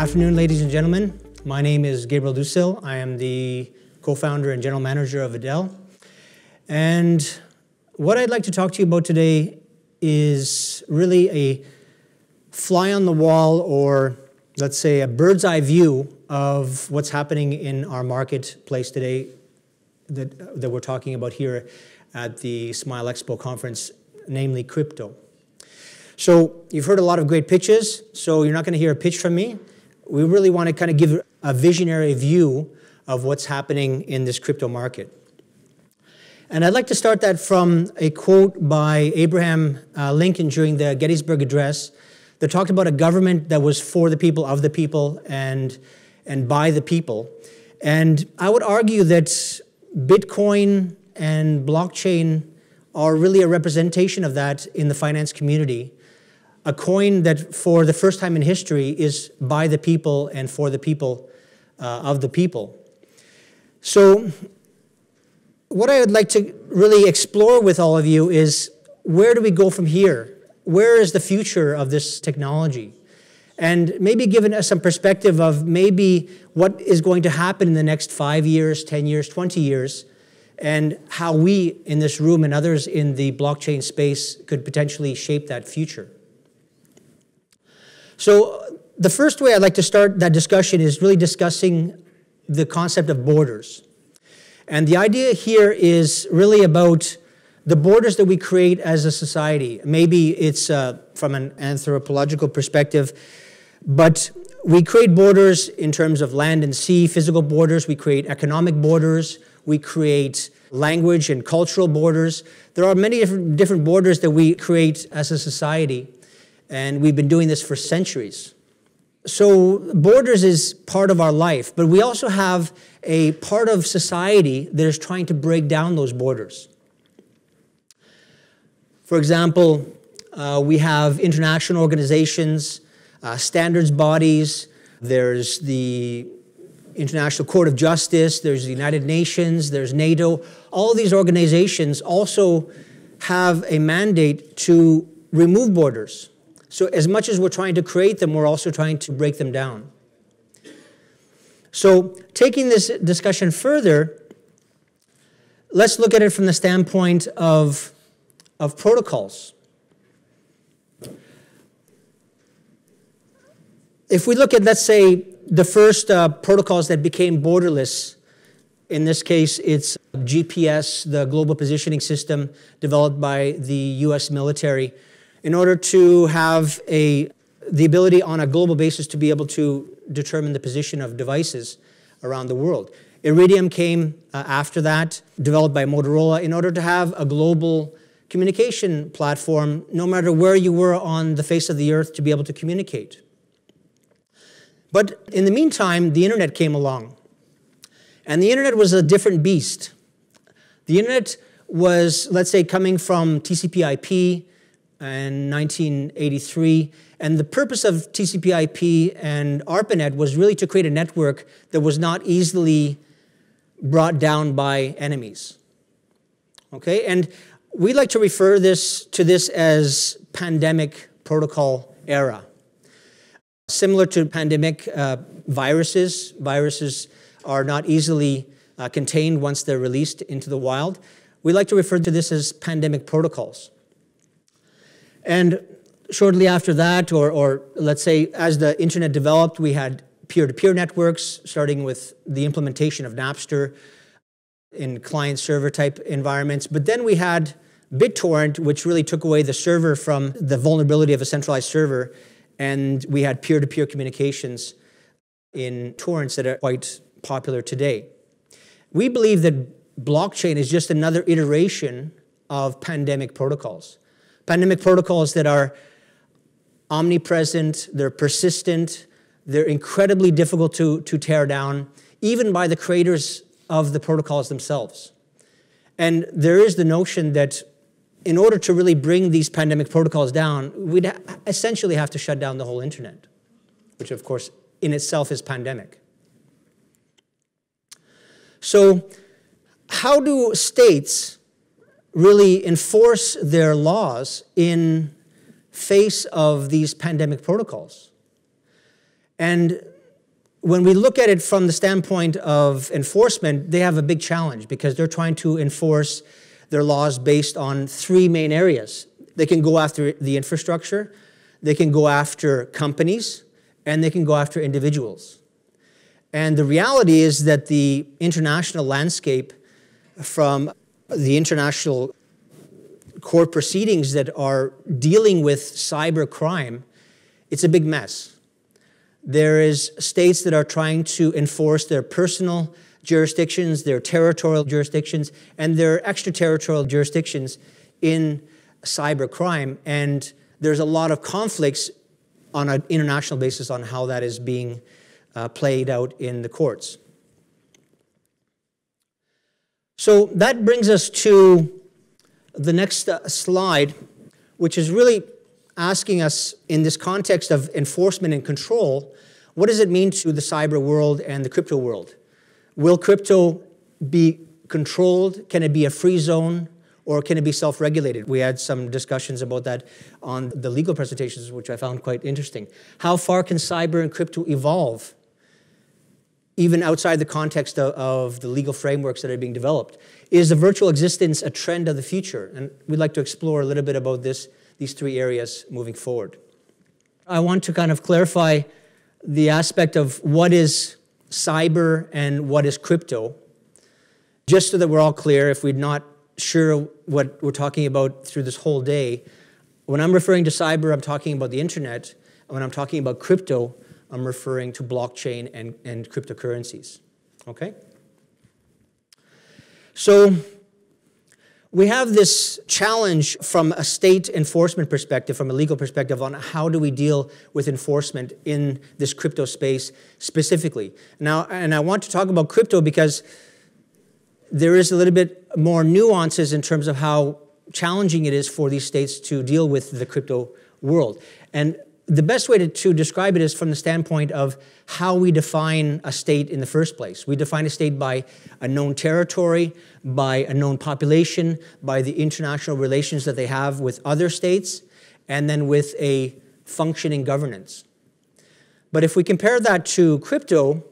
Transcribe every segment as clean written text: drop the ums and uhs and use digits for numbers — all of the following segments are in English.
Afternoon, ladies and gentlemen. My name is Gabriel Dusil. I am the co-founder and general manager of Adel. And what I'd like to talk to you about today is really a fly on the wall, or let's say a bird's eye view of what's happening in our marketplace today that we're talking about here at the Smile Expo conference, namely crypto. So you've heard a lot of great pitches, so you're not going to hear a pitch from me. We really want to kind of give a visionary view of what's happening in this crypto market. And I'd like to start that from a quote by Abraham Lincoln during the Gettysburg Address that talked about a government that was for the people, of the people, and by the people. And I would argue that Bitcoin and blockchain are really a representation of that in the finance community. A coin that, for the first time in history, is by the people and for the people, of the people. So what I would like to really explore with all of you is, where do we go from here? Where is the future of this technology? And maybe given us some perspective of maybe what is going to happen in the next 5 years, 10 years, 20 years, and how we in this room and others in the blockchain space could potentially shape that future. So the first way I'd like to start that discussion is really discussing the concept of borders. And the idea here is really about the borders that we create as a society. Maybe it's from an anthropological perspective, but we create borders in terms of land and sea, physical borders. We create economic borders. We create language and cultural borders. There are many different borders that we create as a society, and we've been doing this for centuries. So borders is part of our life, but we also have a part of society that is trying to break down those borders. For example, we have international organizations, standards bodies. There's the International Court of Justice, there's the United Nations, there's NATO. All these organizations also have a mandate to remove borders. So as much as we're trying to create them, we're also trying to break them down. So taking this discussion further, let's look at it from the standpoint of protocols. If we look at, let's say, the first protocols that became borderless, in this case, it's GPS, the Global Positioning System developed by the US military, in order to have the ability on a global basis to be able to determine the position of devices around the world. Iridium came after that, developed by Motorola, in order to have a global communication platform, no matter where you were on the face of the earth, to be able to communicate. But in the meantime, the internet came along. And the internet was a different beast. The internet was, let's say, coming from TCP/IP in 1983. And the purpose of TCP/IP and ARPANET was really to create a network that was not easily brought down by enemies. Okay? And we like to refer to this as pandemic protocol era. Similar to pandemic viruses, viruses are not easily contained once they're released into the wild. We like to refer to this as pandemic protocols. And shortly after that, or let's say as the internet developed, we had peer-to-peer networks, starting with the implementation of Napster in client-server type environments. But then we had BitTorrent, which really took away the server from the vulnerability of a centralized server. And we had peer-to-peer communications in torrents that are quite popular today. We believe that blockchain is just another iteration of pandemic protocols. Pandemic protocols that are omnipresent, they're persistent, they're incredibly difficult to tear down, even by the creators of the protocols themselves. And there is the notion that in order to really bring these pandemic protocols down, we'd essentially have to shut down the whole internet, which of course in itself is pandemic. So how do states really enforce their laws in face of these pandemic protocols? And when we look at it from the standpoint of enforcement, they have a big challenge because they're trying to enforce their laws based on three main areas. They can go after the infrastructure, they can go after companies, and they can go after individuals. And the reality is that the international landscape, from the international court proceedings that are dealing with cyber crime, it's a big mess. There is states that are trying to enforce their personal jurisdictions, their territorial jurisdictions, and their extraterritorial jurisdictions in cyber crime. And there's a lot of conflicts on an international basis on how that is being played out in the courts. So that brings us to the next slide, which is really asking us, in this context of enforcement and control, what does it mean to the cyber world and the crypto world? Will crypto be controlled? Can it be a free zone? Or can it be self-regulated? We had some discussions about that on the legal presentations, which I found quite interesting. How far can cyber and crypto evolve, even outside the context of the legal frameworks that are being developed? Is the virtual existence a trend of the future? And we'd like to explore a little bit about these three areas moving forward. I want to kind of clarify the aspect of what is cyber and what is crypto, just so that we're all clear if we're not sure what we're talking about through this whole day. When I'm referring to cyber, I'm talking about the internet. When I'm talking about crypto, I'm referring to blockchain and cryptocurrencies. Okay? So we have this challenge from a state enforcement perspective, from a legal perspective, on how do we deal with enforcement in this crypto space specifically. Now, and I want to talk about crypto because there is a little bit more nuances in terms of how challenging it is for these states to deal with the crypto world. And the best way to describe it is from the standpoint of how we define a state in the first place. We define a state by a known territory, by a known population, by the international relations that they have with other states, and then with a functioning governance. But if we compare that to crypto,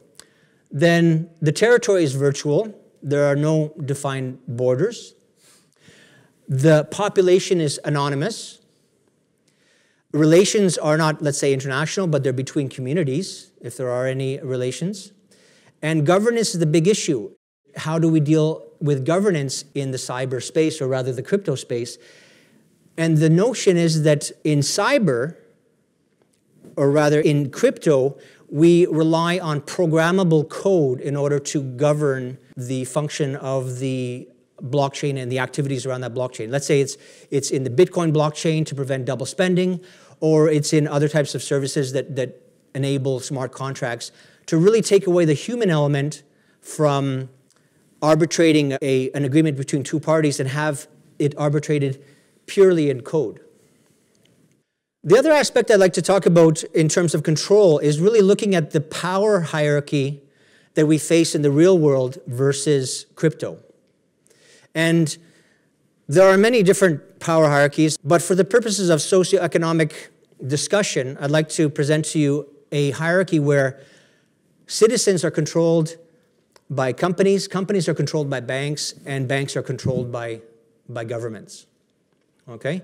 then the territory is virtual. There are no defined borders. The population is anonymous. Relations are not, let's say, international, but they're between communities, if there are any relations. And governance is the big issue. How do we deal with governance in the cyber space, or rather the crypto space? And the notion is that in cyber, or rather in crypto, we rely on programmable code in order to govern the function of the blockchain and the activities around that blockchain. Let's say it's in the Bitcoin blockchain to prevent double spending, or it's in other types of services that enable smart contracts to really take away the human element from arbitrating an agreement between two parties and have it arbitrated purely in code. The other aspect I'd like to talk about in terms of control is really looking at the power hierarchy that we face in the real world versus crypto. And there are many different power hierarchies, but for the purposes of socioeconomic discussion, I'd like to present to you a hierarchy where citizens are controlled by companies, companies are controlled by banks, and banks are controlled by governments. Okay?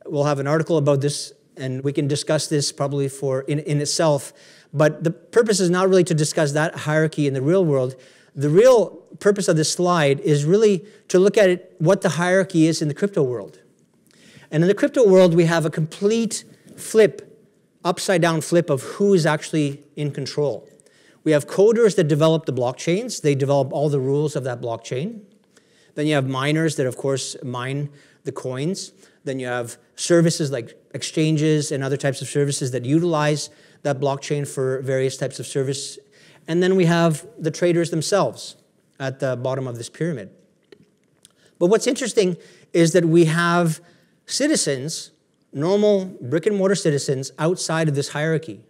We'll have an article about this, and we can discuss this probably in itself, but the purpose is not really to discuss that hierarchy in the real world. The real purpose of this slide is really to look at it, what the hierarchy is in the crypto world. And in the crypto world, we have a complete flip, upside down flip of who is actually in control. We have coders that develop the blockchains. They develop all the rules of that blockchain. Then you have miners that, of course, mine the coins. Then you have services like exchanges and other types of services that utilize that blockchain for various types of service. And then we have the traders themselves at the bottom of this pyramid. But what's interesting is that we have citizens, normal brick-and-mortar citizens, outside of this hierarchy.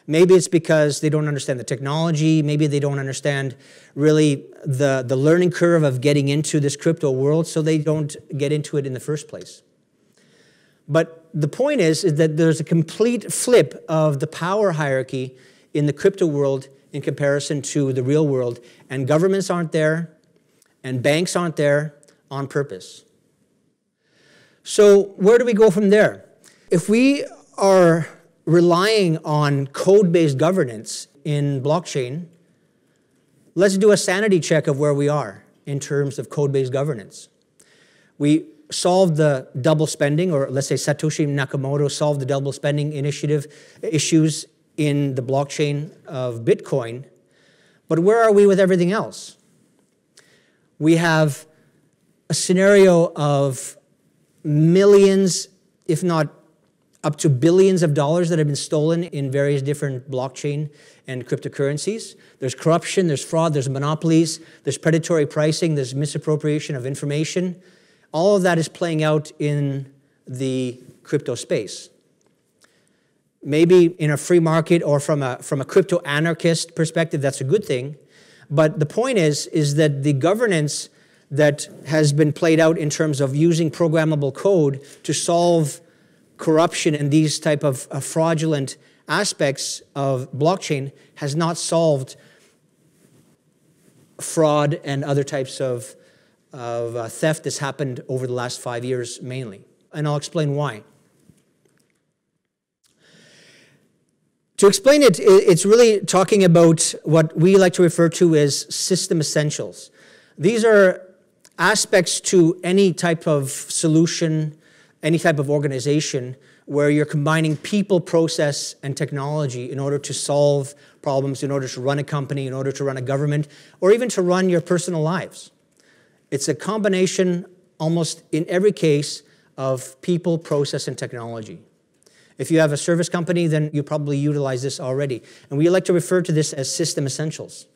Maybe it's because they don't understand the technology. Maybe they don't understand really the learning curve of getting into this crypto world, so they don't get into it in the first place. But the point is that there's a complete flip of the power hierarchy in the crypto world in comparison to the real world, and governments aren't there, and banks aren't there on purpose. So where do we go from there? If we are relying on code-based governance in blockchain, let's do a sanity check of where we are in terms of code-based governance. We solved the double spending, or let's say Satoshi Nakamoto solved the double spending issues in the blockchain of Bitcoin, but where are we with everything else? We have a scenario of millions, if not up to billions of dollars that have been stolen in various different blockchain and cryptocurrencies. There's corruption, there's fraud, there's monopolies, there's predatory pricing, there's misappropriation of information. All of that is playing out in the crypto space. Maybe in a free market or from a crypto anarchist perspective, that's a good thing. But the point is that the governance that has been played out in terms of using programmable code to solve corruption and these type of fraudulent aspects of blockchain has not solved fraud and other types of theft that's happened over the last 5 years mainly. And I'll explain why. To explain it, it's really talking about what we like to refer to as system essentials. These are aspects to any type of solution, any type of organization where you're combining people, process, and technology in order to solve problems, in order to run a company, in order to run a government, or even to run your personal lives. It's a combination, almost in every case, of people, process, and technology. If you have a service company, then you probably utilize this already. And we like to refer to this as system essentials.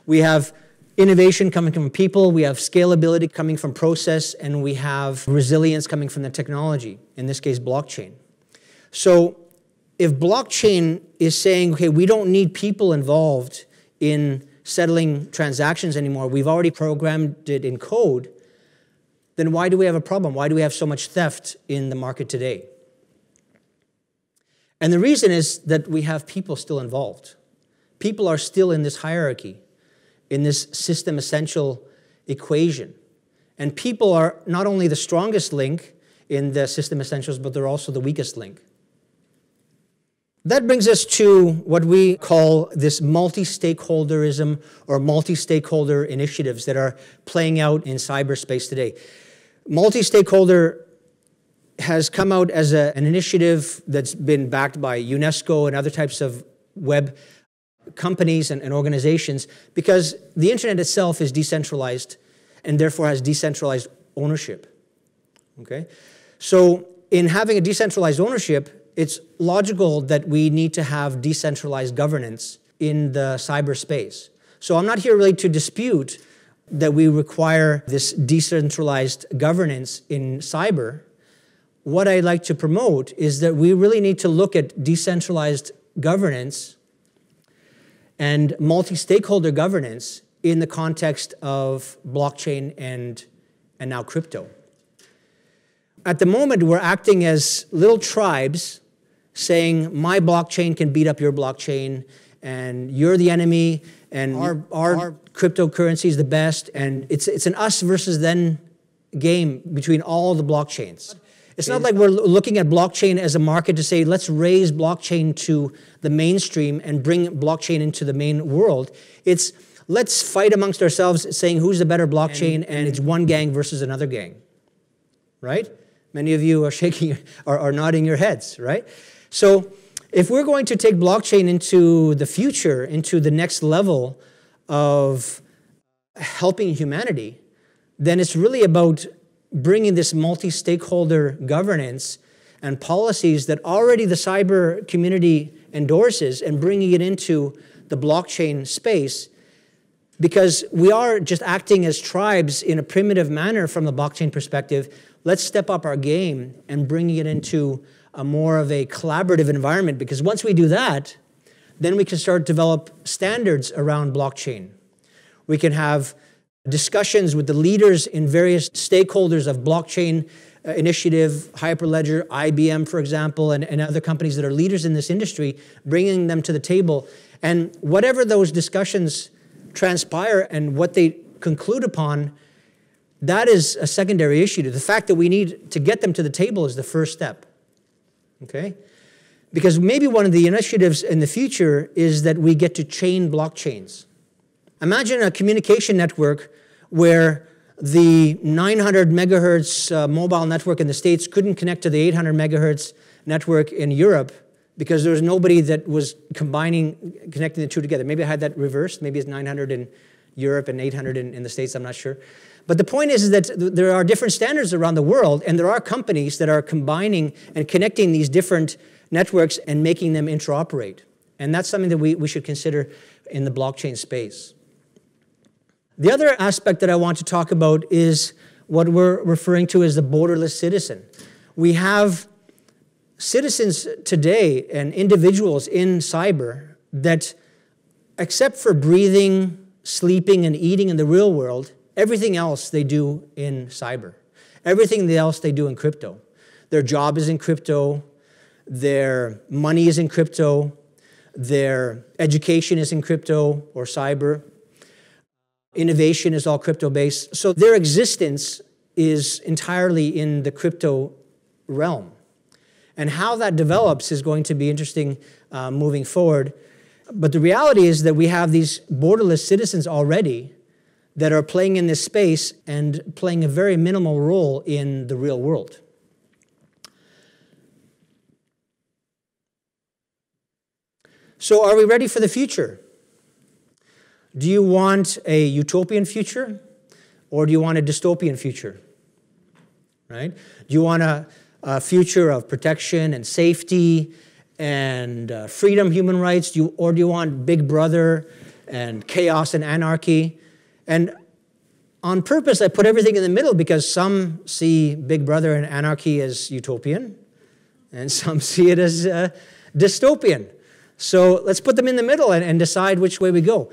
We have innovation coming from people, we have scalability coming from process, and we have resilience coming from the technology, in this case, blockchain. So if blockchain is saying, okay, we don't need people involved in settling transactions anymore, we've already programmed it in code, then why do we have a problem? Why do we have so much theft in the market today? And the reason is that we have people still involved. People are still in this hierarchy, in this system essential equation. And people are not only the strongest link in the system essentials, but they're also the weakest link. That brings us to what we call this multi-stakeholderism or multi-stakeholder initiatives that are playing out in cyberspace today. Multi-stakeholder has come out as an initiative that's been backed by UNESCO and other types of web companies and organizations because the internet itself is decentralized and therefore has decentralized ownership. Okay? So in having a decentralized ownership, it's logical that we need to have decentralized governance in the cyberspace. So I'm not here really to dispute that we require this decentralized governance in cyber. What I'd like to promote is that we really need to look at decentralized governance and multi-stakeholder governance in the context of blockchain and now crypto. At the moment, we're acting as little tribes saying, my blockchain can beat up your blockchain, and you're the enemy, and our cryptocurrency is the best, and it's an us versus them game between all the blockchains. It's not like we're looking at blockchain as a market to say, let's raise blockchain to the mainstream and bring blockchain into the main world. It's let's fight amongst ourselves saying who's the better blockchain, and it's one gang versus another gang, right? Many of you are shaking or nodding your heads, right? So if we're going to take blockchain into the future, into the next level of helping humanity, then it's really about bringing this multi-stakeholder governance and policies that already the cyber community endorses and bringing it into the blockchain space, because we are just acting as tribes in a primitive manner from the blockchain perspective. Let's step up our game and bringing it into a more of a collaborative environment, because once we do that, then we can start to develop standards around blockchain. We can have discussions with the leaders in various stakeholders of blockchain initiative, Hyperledger, IBM, for example, and other companies that are leaders in this industry, bringing them to the table. And whatever those discussions transpire and what they conclude upon, that is a secondary issue. The fact that we need to get them to the table is the first step, okay? Because maybe one of the initiatives in the future is that we get to chain blockchains. Imagine a communication network where the 900 megahertz mobile network in the States couldn't connect to the 800 megahertz network in Europe because there was nobody that was connecting the two together. Maybe I had that reversed. Maybe it's 900 in Europe and 800 in the States. I'm not sure. But the point is that there are different standards around the world, and there are companies that are combining and connecting these different networks and making them interoperate. And that's something that we should consider in the blockchain space. The other aspect that I want to talk about is what we're referring to as the borderless citizen. We have citizens today and individuals in cyber that, except for breathing, sleeping, and eating in the real world, everything else they do in cyber. Everything else they do in crypto. Their job is in crypto. Their money is in crypto. Their education is in crypto or cyber. Innovation is all crypto-based. So their existence is entirely in the crypto realm. And how that develops is going to be interesting moving forward. But the reality is that we have these borderless citizens already that are playing in this space and playing a very minimal role in the real world. So are we ready for the future? Do you want a utopian future, or do you want a dystopian future? Right? Do you want a future of protection and safety and freedom, human rights, or do you want Big Brother and chaos and anarchy? And on purpose, I put everything in the middle because some see Big Brother and anarchy as utopian, and some see it as dystopian. So let's put them in the middle and decide which way we go.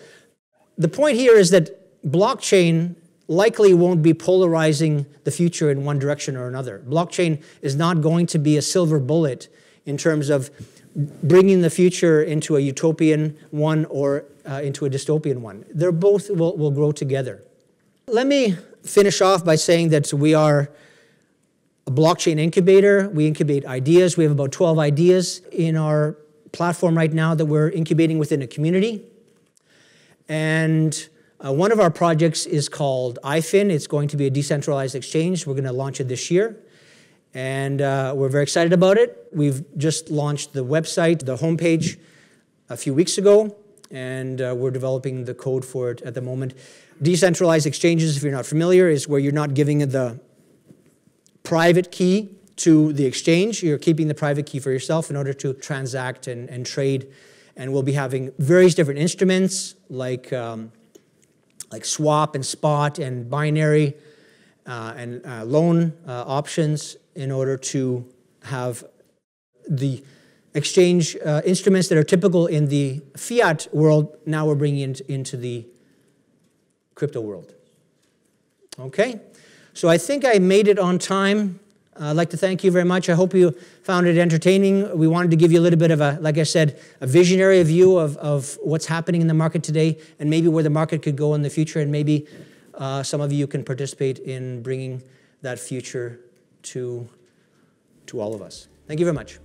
The point here is that blockchain likely won't be polarizing the future in one direction or another. Blockchain is not going to be a silver bullet in terms of bringing the future into a utopian one or into a dystopian one. They're both will grow together. Let me finish off by saying that we are a blockchain incubator. We incubate ideas. We have about 12 ideas in our platform right now that we're incubating within a community. And one of our projects is called iFin. It's going to be a decentralized exchange. We're going to launch it this year. And we're very excited about it. We've just launched the website, the homepage, a few weeks ago. And we're developing the code for it at the moment. Decentralized exchanges, if you're not familiar, is where you're not giving the private key to the exchange. You're keeping the private key for yourself in order to transact and trade. And we'll be having various different instruments like swap and spot and binary and loan options in order to have the exchange instruments that are typical in the fiat world. Now we're bringing it into the crypto world. Okay, so I think I made it on time. I'd like to thank you very much. I hope you found it entertaining. We wanted to give you a little bit of a, like I said, a visionary view of what's happening in the market today and maybe where the market could go in the future, and maybe some of you can participate in bringing that future to all of us. Thank you very much.